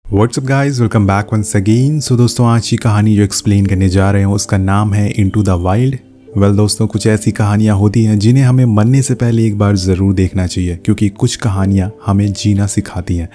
WhatsApp guys, welcome back once again. So दोस्तों, आज की कहानी जो एक्सप्लेन करने जा रहे हैं उसका नाम है इनटू द वाइल्ड। वेल दोस्तों, कुछ ऐसी कहानियाँ होती हैं जिन्हें हमें मरने से पहले एक बार ज़रूर देखना चाहिए, क्योंकि कुछ कहानियाँ हमें जीना सिखाती हैं।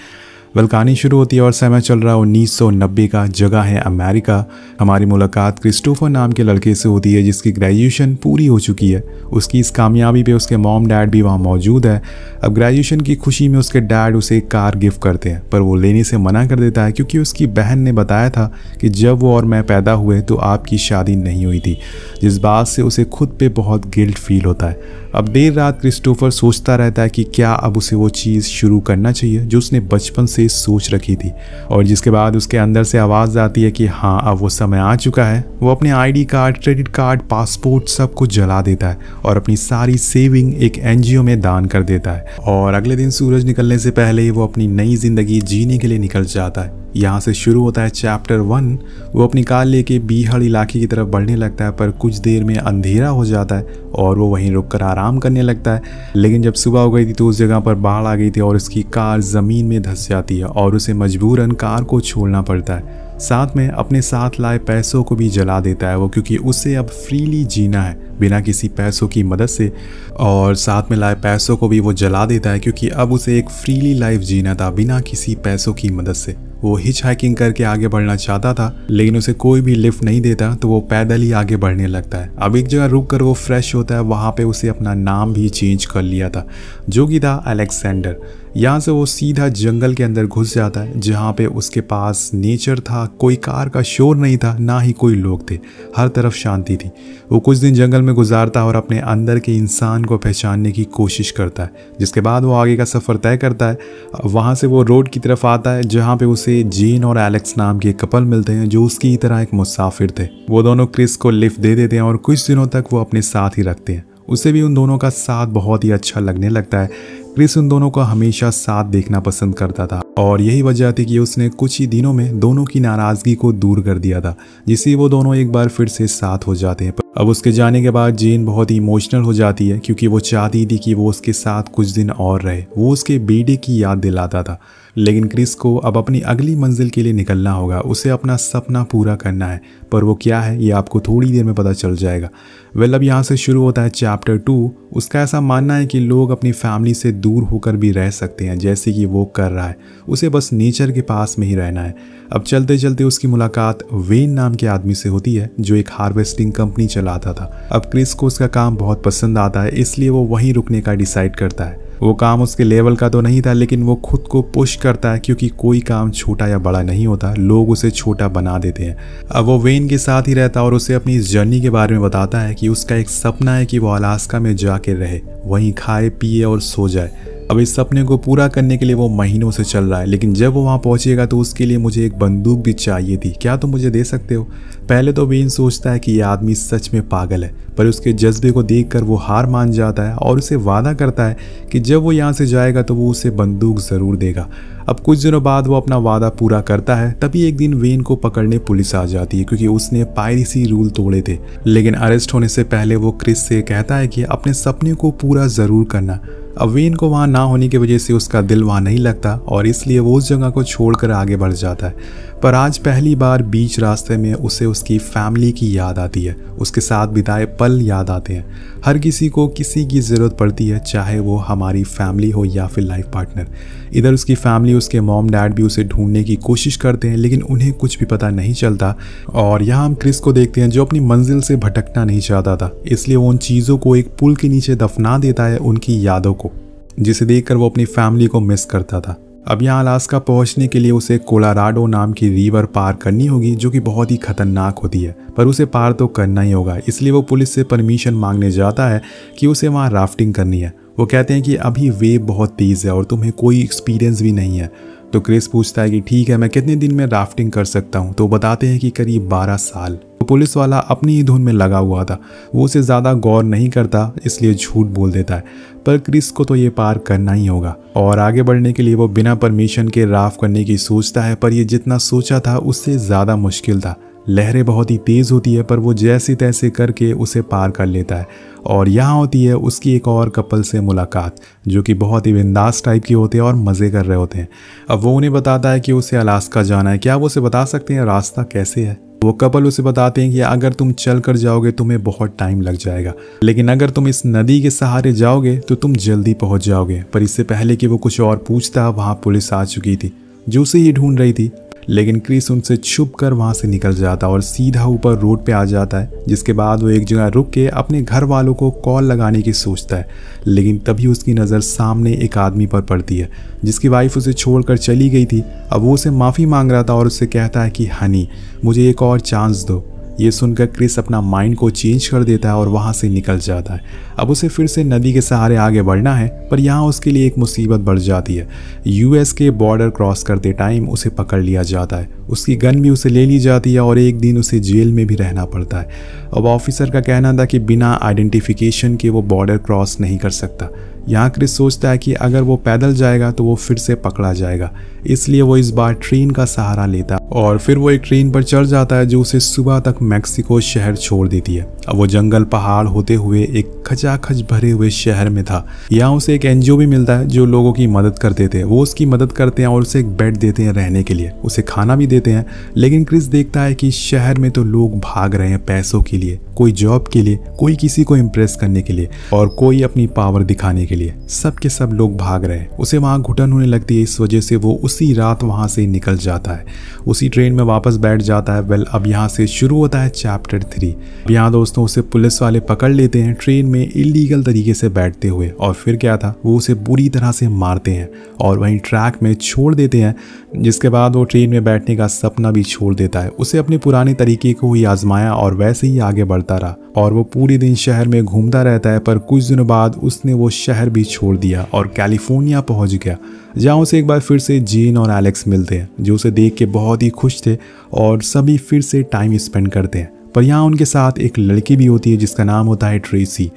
वेल, कहानी शुरू होती है और समय चल रहा है 1990 का। जगह है अमेरिका। हमारी मुलाकात क्रिस्टोफर नाम के लड़के से होती है जिसकी ग्रेजुएशन पूरी हो चुकी है। उसकी इस कामयाबी पे उसके मॉम डैड भी वहाँ मौजूद है। अब ग्रेजुएशन की खुशी में उसके डैड उसे एक कार गिफ्ट करते हैं, पर वो लेने से मना कर देता है क्योंकि उसकी बहन ने बताया था कि जब वो और मैं पैदा हुए तो आपकी शादी नहीं हुई थी, जिस बात से उसे खुद पे बहुत गिल्ट फील होता है। अब देर रात क्रिस्टोफर सोचता रहता है कि क्या अब उसे वो चीज़ शुरू करना चाहिए जो उसने बचपन से सोच रखी थी, और जिसके बाद उसके अंदर से आवाज़ आती है कि हाँ, अब वो समय आ चुका है। वो अपने ID card, credit card, passport सब कुछ जला देता है और अपनी सारी सेविंग एक एनजीओ में दान कर देता है। और अगले दिन सूरज निकलने से पहले ही वो अपनी नई जिंदगी जीने के लिए निकल जाता है। यहाँ से शुरू होता है चैप्टर 1। वो अपनी कार लेके बीहड़ इलाके की तरफ बढ़ने लगता है, पर कुछ देर में अंधेरा हो जाता है और वो वहीं रुककर आराम करने लगता है। लेकिन जब सुबह हो गई थी तो उस जगह पर बाढ़ आ गई थी और उसकी कार ज़मीन में धंस जाती है और उसे मजबूरन कार को छोड़ना पड़ता है। साथ में अपने साथ लाए पैसों को भी जला देता है वो, क्योंकि उसे अब फ्रीली जीना है बिना किसी पैसों की मदद से। और साथ में लाए पैसों को भी वो जला देता है क्योंकि अब उसे एक फ्रीली लाइफ जीना था बिना किसी पैसों की मदद से। वो हिच हाइकिंग करके आगे बढ़ना चाहता था, लेकिन उसे कोई भी लिफ्ट नहीं देता तो वो पैदल ही आगे बढ़ने लगता है। अब एक जगह रुक कर वो फ्रेश होता है। वहाँ पे उसे अपना नाम भी चेंज कर लिया था, जो कि था अलेक्जेंडर। यहाँ से वो सीधा जंगल के अंदर घुस जाता है, जहाँ पे उसके पास नेचर था। कोई कार का शोर नहीं था, ना ही कोई लोग थे। हर तरफ शांति थी। वो कुछ दिन जंगल में गुजारता है और अपने अंदर के इंसान को पहचानने की कोशिश करता है, जिसके बाद वो आगे का सफ़र तय करता है। वहाँ से वो रोड की तरफ आता है, जहाँ पे उसे जेन और एलेक्स नाम के कपल मिलते हैं जो उसकी तरह एक मुसाफिर थे। वो दोनों क्रिस को लिफ्ट दे देते हैं और कुछ दिनों तक वो अपने साथ ही रखते हैं। उसे भी उन दोनों का साथ बहुत ही अच्छा लगने लगता है। क्रिस उन दोनों को हमेशा साथ देखना पसंद करता था और यही वजह थी कि उसने कुछ ही दिनों में दोनों की नाराज़गी को दूर कर दिया था, जिससे वो दोनों एक बार फिर से साथ हो जाते हैं। अब उसके जाने के बाद जेन बहुत ही इमोशनल हो जाती है क्योंकि वो चाहती थी कि वो उसके साथ कुछ दिन और रहे। वो उसके बेटे की याद दिलाता था। लेकिन क्रिस को अब अपनी अगली मंजिल के लिए निकलना होगा। उसे अपना सपना पूरा करना है, पर वो क्या है ये आपको थोड़ी देर में पता चल जाएगा। वेल, अब यहाँ से शुरू होता है चैप्टर 2। उसका ऐसा मानना है कि लोग अपनी फैमिली से दूर होकर भी रह सकते हैं, जैसे कि वो कर रहा है। उसे बस नेचर के पास में ही रहना है। अब चलते चलते उसकी मुलाकात वेन नाम के आदमी से होती है जो एक हार्वेस्टिंग कंपनी चलाता था। अब क्रिस को उसका काम बहुत पसंद आता है, इसलिए वो वहीं रुकने का डिसाइड करता है। वो काम उसके लेवल का तो नहीं था, लेकिन वो खुद को पुश करता है क्योंकि कोई काम छोटा या बड़ा नहीं होता, लोग उसे छोटा बना देते हैं। अब वो वेन के साथ ही रहता और उसे अपनी इस जर्नी के बारे में बताता है कि उसका एक सपना है कि वो अलास्का में जाके रहे, वहीं खाए पिए और सो जाए। अब इस सपने को पूरा करने के लिए वो महीनों से चल रहा है, लेकिन जब वो वहाँ पहुँचेगा तो उसके लिए मुझे एक बंदूक भी चाहिए थी। क्या तुम मुझे दे सकते हो? पहले तो वेन सोचता है कि ये आदमी सच में पागल है, पर उसके जज्बे को देखकर वो हार मान जाता है और उसे वादा करता है कि जब वो यहाँ से जाएगा तो वो उसे बंदूक ज़रूर देगा। अब कुछ दिनों बाद वो अपना वादा पूरा करता है। तभी एक दिन वेन को पकड़ने पुलिस आ जाती है क्योंकि उसने पायरेसी रूल तोड़े थे। लेकिन अरेस्ट होने से पहले वो क्रिस से कहता है कि अपने सपने को पूरा ज़रूर करना। अब वेन को वहाँ ना होने की वजह से उसका दिल वहाँ नहीं लगता और इसलिए वो उस जगह को छोड़कर आगे बढ़ जाता है। पर आज पहली बार बीच रास्ते में उसे उसकी फैमिली की याद आती है। उसके साथ बिताए पल याद आते हैं। हर किसी को किसी की ज़रूरत पड़ती है, चाहे वो हमारी फैमिली हो या फिर लाइफ पार्टनर। इधर उसकी फैमिली, उसके मॉम डैड भी उसे ढूंढने की कोशिश करते हैं, लेकिन उन्हें कुछ भी पता नहीं चलता। और यहाँ हम क्रिस को देखते हैं जो अपनी मंजिल से भटकना नहीं चाहता था, इसलिए वो उन चीज़ों को एक पुल के नीचे दफना देता है, उनकी यादों को, जिसे देखकर वो अपनी फैमिली को मिस करता था। अब यहाँ अलास्का पहुँचने के लिए उसे कोलोराडो नाम की रिवर पार करनी होगी, जो कि बहुत ही खतरनाक होती है, पर उसे पार तो करना ही होगा। इसलिए वो पुलिस से परमिशन मांगने जाता है कि उसे वहाँ राफ्टिंग करनी है। वो कहते हैं कि अभी वेव बहुत तेज़ है और तुम्हें कोई एक्सपीरियंस भी नहीं है। तो क्रिस पूछता है कि ठीक है, मैं कितने दिन में राफ्टिंग कर सकता हूँ? तो बताते हैं कि करीब 12 साल। तो पुलिस वाला अपनी ही धुन में लगा हुआ था। वो उसे ज़्यादा गौर नहीं करता, इसलिए झूठ बोल देता है। पर क्रिस को तो ये पार करना ही होगा और आगे बढ़ने के लिए वो बिना परमिशन के राफ्ट करने की सोचता है, पर ये जितना सोचा था उससे ज़्यादा मुश्किल था। लहरें बहुत ही तेज़ होती है पर वो जैसे तैसे करके उसे पार कर लेता है। और यहाँ होती है उसकी एक और कपल से मुलाकात जो कि बहुत ही बिंदास टाइप की होते हैं और मज़े कर रहे होते हैं। अब वो उन्हें बताता है कि उसे अलास्का जाना है, क्या वो उसे बता सकते हैं रास्ता कैसे है। वो कपल उसे बताते हैं कि अगर तुम चल कर जाओगे तुम्हें बहुत टाइम लग जाएगा, लेकिन अगर तुम इस नदी के सहारे जाओगे तो तुम जल्दी पहुंच जाओगे। पर इससे पहले कि वो कुछ और पूछता वहाँ पुलिस आ चुकी थी जो उसे ही ढूंढ रही थी। लेकिन क्रिस उनसे छुप कर वहाँ से निकल जाता और सीधा ऊपर रोड पे आ जाता है, जिसके बाद वो एक जगह रुक के अपने घर वालों को कॉल लगाने की सोचता है। लेकिन तभी उसकी नज़र सामने एक आदमी पर पड़ती है जिसकी वाइफ उसे छोड़कर चली गई थी। अब वो उसे माफ़ी मांग रहा था और उससे कहता है कि हनी मुझे एक और चांस दो। ये सुनकर क्रिस अपना माइंड को चेंज कर देता है और वहाँ से निकल जाता है। अब उसे फिर से नदी के सहारे आगे बढ़ना है पर यहाँ उसके लिए एक मुसीबत बढ़ जाती है। यूएस के बॉर्डर क्रॉस करते टाइम उसे पकड़ लिया जाता है, उसकी गन भी उसे ले ली जाती है और एक दिन उसे जेल में भी रहना पड़ता है। अब ऑफिसर का कहना था कि बिना आइडेंटिफिकेशन के वो बॉर्डर क्रॉस नहीं कर सकता। यहाँ क्रिस सोचता है कि अगर वो पैदल जाएगा तो वो फिर से पकड़ा जाएगा, इसलिए वो इस बार ट्रेन का सहारा लेता और फिर वो एक ट्रेन पर चढ़ जाता है जो उसे सुबह तक मैक्सिको शहर छोड़ देती है। अब वो जंगल पहाड़ होते हुए एक खचाखच भरे हुए शहर में था। यहाँ उसे एक एनजीओ भी मिलता है जो लोगों की मदद करते थे। वो उसकी मदद करते हैं और उसे एक बेड देते हैं रहने के लिए, उसे खाना भी देते हैं। लेकिन क्रिस देखता है कि शहर में तो लोग भाग रहे हैं पैसों के लिए, कोई जॉब के लिए, कोई किसी को इम्प्रेस करने के लिए और कोई अपनी पावर दिखाने के लिए। सब के सब लोग भाग रहे हैं। उसे वहाँ घुटन होने लगती है, इस वजह से वो उसी रात वहाँ से निकल जाता है, उसी ट्रेन में वापस बैठ जाता है। वेल अब यहाँ से शुरू होता है चैप्टर 3। यहाँ दोस्तों उसे पुलिस वाले पकड़ लेते हैं ट्रेन में इलीगल तरीके से बैठते हुए और फिर क्या था वो उसे बुरी तरह से मारते हैं और वहीं ट्रैक में छोड़ देते हैं, जिसके बाद वो ट्रेन में बैठने का सपना भी छोड़ देता है। उसे अपने पुराने तरीके को ही आजमाया और वैसे ही आगे बढ़ता रहा और वो पूरे दिन शहर में घूमता रहता है। पर कुछ दिनों बाद उसने वो शहर भी छोड़ दिया और कैलिफोर्निया पहुंच गया, जहाँ उसे एक बार फिर से जेन और एलेक्स मिलते हैं जो उसे देख के बहुत ही खुश थे और सभी फिर से टाइम स्पेंड करते हैं। पर यहाँ उनके साथ एक लड़की भी होती है जिसका नाम होता है ट्रेसी।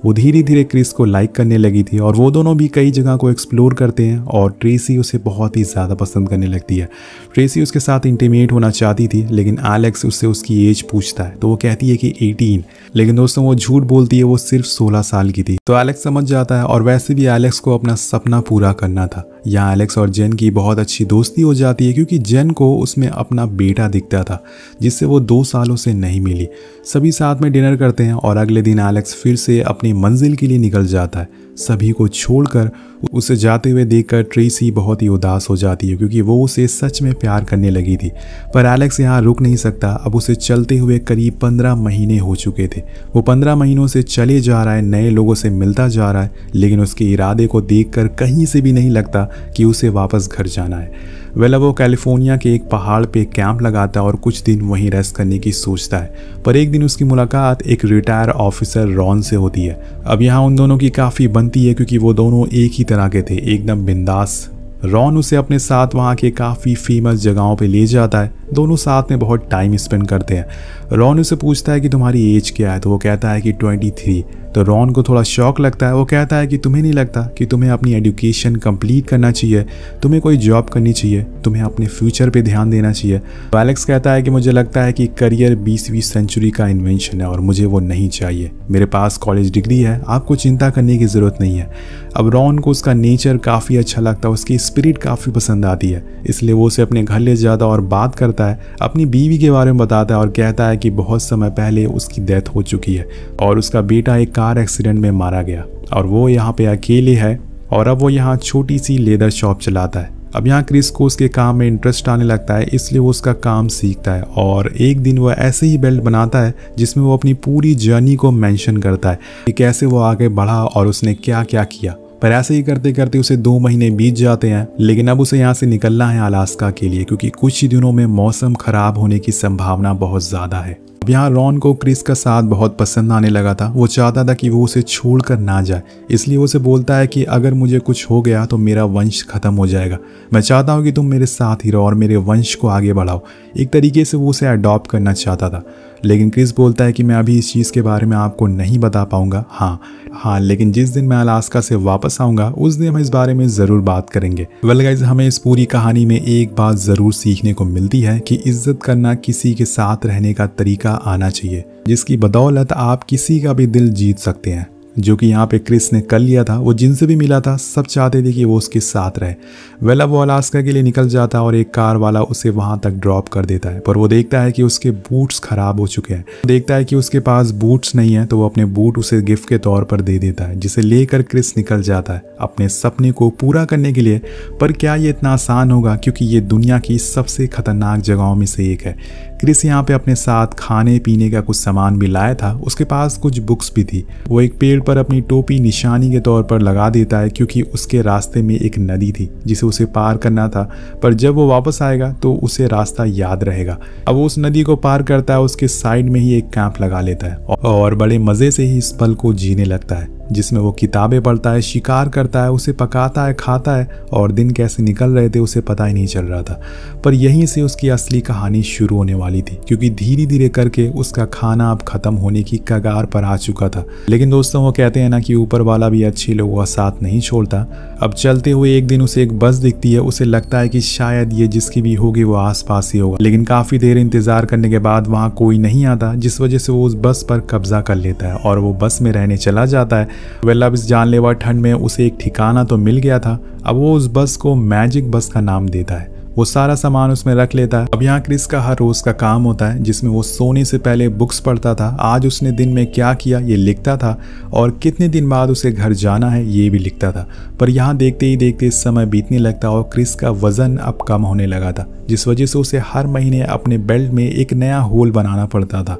वो धीरे धीरे क्रिस को लाइक करने लगी थी और वो दोनों भी कई जगह को एक्सप्लोर करते हैं और ट्रेसी उसे बहुत ही ज़्यादा पसंद करने लगती है। ट्रेसी उसके साथ इंटीमेट होना चाहती थी लेकिन एलेक्स उससे उसकी एज पूछता है तो वो कहती है कि 18, लेकिन दोस्तों वो झूठ बोलती है, वो सिर्फ 16 साल की थी। तो एलेक्स समझ जाता है और वैसे भी एलेक्स को अपना सपना पूरा करना था। यहाँ एलेक्स और जेन की बहुत अच्छी दोस्ती हो जाती है क्योंकि जेन को उसमें अपना बेटा दिखता था जिससे वो 2 सालों से नहीं मिली। सभी साथ में डिनर करते हैं और अगले दिन एलेक्स फिर से अपनी मंजिल के लिए निकल जाता है। सभी को छोड़कर उसे जाते हुए देखकर ट्रेसी बहुत ही उदास हो जाती है क्योंकि वो उसे सच में प्यार करने लगी थी। पर एलेक्स यहाँ रुक नहीं सकता। अब उसे चलते हुए करीब 15 महीने हो चुके थे। वो 15 महीनों से चले जा रहा है, नए लोगों से मिलता जा रहा है, लेकिन उसके इरादे को देखकर कहीं से भी नहीं लगता कि उसे वापस घर जाना है। वेल वो कैलिफोर्निया के एक पहाड़ पे कैंप लगाता है और कुछ दिन वहीं रेस्ट करने की सोचता है। पर एक दिन उसकी मुलाकात एक रिटायर ऑफिसर रॉन से होती है। अब यहाँ उन दोनों की काफ़ी बनती है क्योंकि वो दोनों एक ही तरह के थे, एकदम बिंदास। रॉन उसे अपने साथ वहाँ के काफ़ी फेमस जगहों पे ले जाता है। दोनों साथ में बहुत टाइम स्पेंड करते हैं। रॉन उसे पूछता है कि तुम्हारी एज क्या है, तो वो कहता है कि 23। तो रॉन को थोड़ा शौक लगता है। वो कहता है कि तुम्हें नहीं लगता कि तुम्हें अपनी एजुकेशन कंप्लीट करना चाहिए, तुम्हें कोई जॉब करनी चाहिए, तुम्हें अपने फ्यूचर पे ध्यान देना चाहिए। तो एलेक्स कहता है कि मुझे लगता है कि करियर 20वीं सेंचुरी का इन्वेंशन है और मुझे वो नहीं चाहिए। मेरे पास कॉलेज डिग्री है, आपको चिंता करने की ज़रूरत नहीं है। अब रॉन को उसका नेचर काफ़ी अच्छा लगता है, उसकी स्पिरिट काफ़ी पसंद आती है, इसलिए वो उसे अपने घर ले जाता और बात करता है, अपनी बीवी के बारे में बताता है और कहता है कि बहुत समय पहले उसकी डेथ हो चुकी है और उसका बेटा एक कार एक्सीडेंट में मारा गया और वो यहाँ पे अकेले है और अब वो यहाँ छोटी सी लेदर शॉप चलाता है। अब यहाँ क्रिस को उसके काम में इंटरेस्ट आने लगता है, इसलिए वो उसका काम सीखता है और एक दिन वो ऐसे ही बेल्ट बनाता है जिसमें वो अपनी पूरी जर्नी को मेंशन करता है कि कैसे वो आगे बढ़ा और उसने क्या क्या किया। पर ऐसे ही करते करते उसे 2 महीने बीत जाते हैं, लेकिन अब उसे यहाँ से निकलना है अलास्का के लिए क्योंकि कुछ ही दिनों में मौसम खराब होने की संभावना बहुत ज़्यादा है। अब यहाँ रॉन को क्रिस का साथ बहुत पसंद आने लगा था। वो चाहता था कि वो उसे छोड़कर ना जाए, इसलिए वो उसे बोलता है कि अगर मुझे कुछ हो गया तो मेरा वंश खत्म हो जाएगा। मैं चाहता हूँ कि तुम मेरे साथ ही रहो और मेरे वंश को आगे बढ़ाओ। एक तरीके से वो उसे अडॉप्ट करना चाहता था, लेकिन क्रिस बोलता है कि मैं अभी इस चीज़ के बारे में आपको नहीं बता पाऊंगा। हाँ, लेकिन जिस दिन मैं अलास्का से वापस आऊँगा उस दिन हम इस बारे में ज़रूर बात करेंगे। वेल गाइस, हमें इस पूरी कहानी में एक बात ज़रूर सीखने को मिलती है कि इज्जत करना, किसी के साथ रहने का तरीका आना चाहिए जिसकी बदौलत आप किसी का भी दिल जीत सकते हैं, जो कि यहाँ पे क्रिस ने कर लिया था। वो जिनसे भी मिला था सब चाहते थे कि वो उसके साथ रहे। वेल, अब वो अलास्का के लिए निकल जाता है और एक कार वाला उसे वहाँ तक ड्रॉप कर देता है, पर वो देखता है कि उसके बूट्स खराब हो चुके हैं। देखता है कि उसके पास बूट्स नहीं है तो वो अपने बूट उसे गिफ्ट के तौर पर दे देता है, जिसे लेकर क्रिस निकल जाता है अपने सपने को पूरा करने के लिए। पर क्या ये इतना आसान होगा, क्योंकि ये दुनिया की सबसे खतरनाक जगहों में से एक है। क्रिस यहाँ पे अपने साथ खाने पीने का कुछ सामान भी लाया था, उसके पास कुछ बुक्स भी थी। वो एक पेड़ पर अपनी टोपी निशानी के तौर पर लगा देता है, क्योंकि उसके रास्ते में एक नदी थी जिसे उसे पार करना था, पर जब वो वापस आएगा तो उसे रास्ता याद रहेगा। अब वो उस नदी को पार करता है, उसके साइड में ही एक कैंप लगा लेता है और बड़े मज़े से ही इस पल को जीने लगता है, जिसमें वो किताबें पढ़ता है, शिकार करता है, उसे पकाता है, खाता है, और दिन कैसे निकल रहे थे उसे पता ही नहीं चल रहा था। पर यहीं से उसकी असली कहानी शुरू होने वाली थी, क्योंकि धीरे धीरे करके उसका खाना अब खत्म होने की कगार पर आ चुका था। लेकिन दोस्तों, वो कहते हैं ना कि ऊपर वाला भी अच्छे लोगों का साथ नहीं छोड़ता। अब चलते हुए एक दिन उसे एक बस दिखती है। उसे लगता है कि शायद ये जिसकी भी होगी वो आसपास ही होगा, लेकिन काफ़ी देर इंतज़ार करने के बाद वहाँ कोई नहीं आता, जिस वजह से वो उस बस पर कब्जा कर लेता है और वो बस में रहने चला जाता है। वेल, अब इस जानलेवा ठंड में उसे एक ठिकाना तो मिल गया था। अब वो उस बस को मैजिक बस का नाम देता है। वो सारा सामान उसमें रख लेता है। अब यहाँ क्रिस का हर रोज का काम होता है, जिसमें वो सोने से पहले बुक्स पढ़ता था, आज उसने दिन में क्या किया ये लिखता था, और कितने दिन बाद उसे घर जाना है ये भी लिखता था। पर यहाँ देखते ही देखते समय बीतने लगता और क्रिस का वजन अब कम होने लगा था, जिस वजह से उसे हर महीने अपने बेल्ट में एक नया होल बनाना पड़ता था।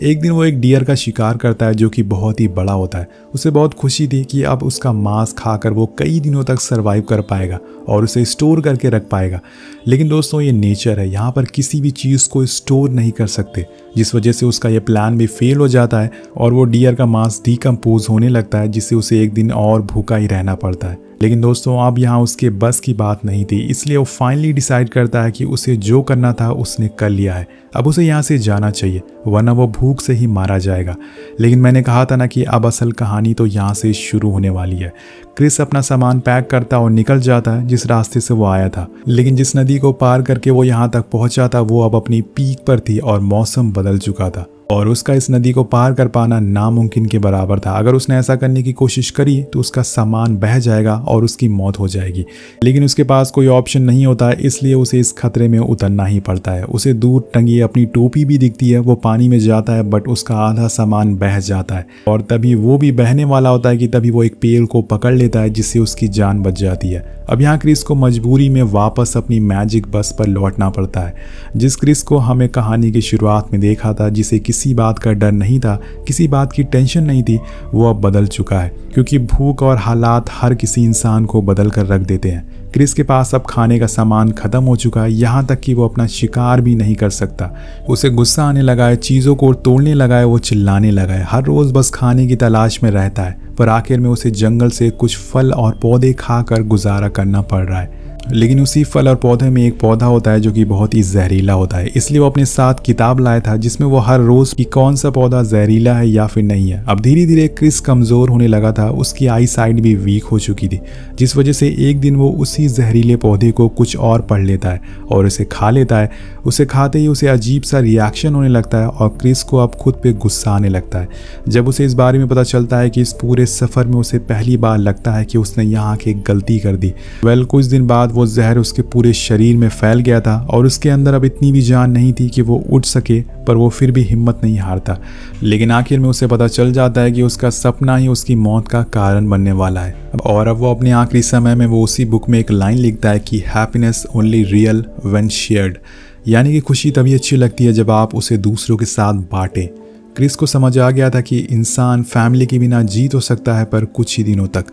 एक दिन वो एक डियर का शिकार करता है, जो कि बहुत ही बड़ा होता है। उसे बहुत खुशी थी कि अब उसका मांस खाकर वो कई दिनों तक सरवाइव कर पाएगा और उसे स्टोर करके रख पाएगा। लेकिन दोस्तों, ये नेचर है, यहाँ पर किसी भी चीज़ को स्टोर नहीं कर सकते, जिस वजह से उसका ये प्लान भी फेल हो जाता है और वो डियर का मांस डिकम्पोज होने लगता है, जिससे उसे एक दिन और भूखा ही रहना पड़ता है। लेकिन दोस्तों, अब यहाँ उसके बस की बात नहीं थी, इसलिए वो फाइनली डिसाइड करता है कि उसे जो करना था उसने कर लिया है। अब उसे यहाँ से जाना चाहिए, वरना वो भूख से ही मारा जाएगा। लेकिन मैंने कहा था ना कि अब असल कहानी तो यहाँ से शुरू होने वाली है। क्रिस अपना सामान पैक करता और निकल जाता है जिस रास्ते से वो आया था। लेकिन जिस नदी को पार करके वो यहाँ तक पहुँचा था वो अब अपनी पीक पर थी और मौसम बदल चुका था और उसका इस नदी को पार कर पाना नामुमकिन के बराबर था। अगर उसने ऐसा करने की कोशिश करी तो उसका सामान बह जाएगा और उसकी मौत हो जाएगी। लेकिन उसके पास कोई ऑप्शन नहीं होता है, इसलिए उसे इस खतरे में उतरना ही पड़ता है। उसे दूर टंगी अपनी टोपी भी दिखती है, वो पानी में जाता है बट उसका आधा सामान बह जाता है और तभी वो भी बहने वाला होता है कि तभी वो एक पेड़ को पकड़ लेता है, जिससे उसकी जान बच जाती है। अब यहाँ क्रिस को मजबूरी में वापस अपनी मैजिक बस पर लौटना पड़ता है। जिस क्रिस को हमें कहानी की शुरुआत में देखा था, जिसे किसी बात का डर नहीं था, किसी बात की टेंशन नहीं थी, वो अब बदल चुका है, क्योंकि भूख और हालात हर किसी इंसान को बदल कर रख देते हैं। क्रिस के पास अब खाने का सामान खत्म हो चुका है, यहाँ तक कि वो अपना शिकार भी नहीं कर सकता। उसे गुस्सा आने लगा है, चीज़ों को तोड़ने लगा है, वो चिल्लाने लगा है, हर रोज़ बस खाने की तलाश में रहता है। पर आखिर में उसे जंगल से कुछ फल और पौधे खाकर गुजारा करना पड़ रहा है। लेकिन उसी फल और पौधे में एक पौधा होता है जो कि बहुत ही जहरीला होता है, इसलिए वो अपने साथ किताब लाया था जिसमें वो हर रोज कि कौन सा पौधा जहरीला है या फिर नहीं है। अब धीरे धीरे क्रिस कमजोर होने लगा था, उसकी आई साइड भी वीक हो चुकी थी, जिस वजह से एक दिन वो उसी जहरीले पौधे को कुछ और पढ़ लेता है और उसे खा लेता है। उसे खाते ही उसे अजीब सा रिएक्शन होने लगता है और क्रिस को अब खुद पे गुस्सा आने लगता है। जब उसे इस बारे में पता चलता है कि इस पूरे सफर में उसे पहली बार लगता है कि उसने यहाँ की गलती कर दी। कुछ दिन बाद वो जहर उसके पूरे शरीर में फैल गया था और उसके अंदर अब इतनी भी जान नहीं थी कि वो उठ सके, पर वो फिर भी हिम्मत नहीं हारता। लेकिन आखिर में उसे पता चल जाता है कि उसका सपना ही उसकी मौत का कारण बनने वाला है। और अब वो अपने आखिरी समय में वो उसी बुक में एक लाइन लिखता है कि happiness only real when shared, यानी कि खुशी तभी अच्छी लगती है जब आप उसे दूसरों के साथ बांटें। क्रिस को समझ आ गया था कि इंसान फैमिली के बिना जी तो सकता है, पर कुछ ही दिनों तक।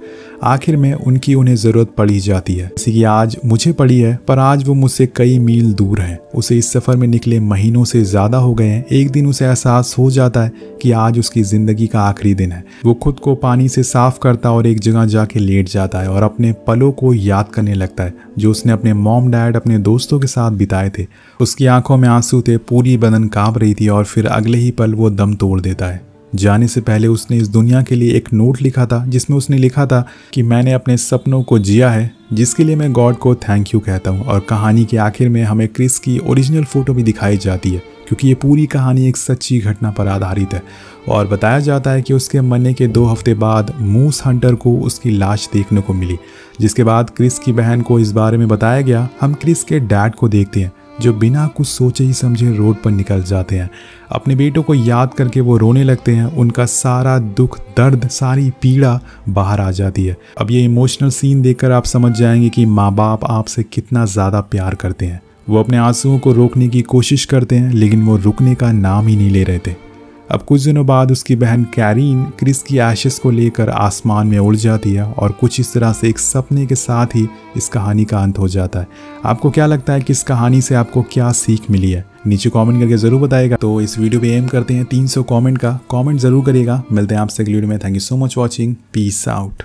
आखिर में उन्हें ज़रूरत पड़ ही जाती है, जैसे कि आज मुझे पड़ी है, पर आज वो मुझसे कई मील दूर हैं। उसे इस सफ़र में निकले महीनों से ज़्यादा हो गए हैं। एक दिन उसे एहसास हो जाता है कि आज उसकी ज़िंदगी का आखिरी दिन है। वो खुद को पानी से साफ करता और एक जगह जाके लेट जाता है और अपने पलों को याद करने लगता है जो उसने अपने मॉम डैड, अपने दोस्तों के साथ बिताए थे। उसकी आंखों में आंसू थे, पूरी बदन कांप रही थी और फिर अगले ही पल वो दम तोड़ देता है। जाने से पहले उसने इस दुनिया के लिए एक नोट लिखा था जिसमें उसने लिखा था कि मैंने अपने सपनों को जिया है, जिसके लिए मैं गॉड को थैंक यू कहता हूँ। और कहानी के आखिर में हमें क्रिस की ओरिजिनल फ़ोटो भी दिखाई जाती है, क्योंकि ये पूरी कहानी एक सच्ची घटना पर आधारित है। और बताया जाता है कि उसके मरने के 2 हफ्ते बाद मूस हंटर को उसकी लाश देखने को मिली, जिसके बाद क्रिस की बहन को इस बारे में बताया गया। हम क्रिस के डैड को देखते हैं जो बिना कुछ सोचे ही समझे रोड पर निकल जाते हैं। अपने बेटों को याद करके वो रोने लगते हैं। उनका सारा दुख, दर्द, सारी पीड़ा बाहर आ जाती है। अब ये इमोशनल सीन देखकर आप समझ जाएंगे कि माँ बाप आपसे कितना ज़्यादा प्यार करते हैं। वो अपने आंसुओं को रोकने की कोशिश करते हैं, लेकिन वो रुकने का नाम ही नहीं ले रहे थे। अब कुछ दिनों बाद उसकी बहन कैरीन क्रिस की एशेस को लेकर आसमान में उड़ जाती है और कुछ इस तरह से एक सपने के साथ ही इस कहानी का अंत हो जाता है। आपको क्या लगता है कि इस कहानी से आपको क्या सीख मिली है? नीचे कमेंट करके ज़रूर बताइएगा। तो इस वीडियो पे एम करते हैं 300 कमेंट का। कमेंट ज़रूर करिएगा। मिलते हैं आपसे अगली वीडियो में। Thank you so much watching. Peace out.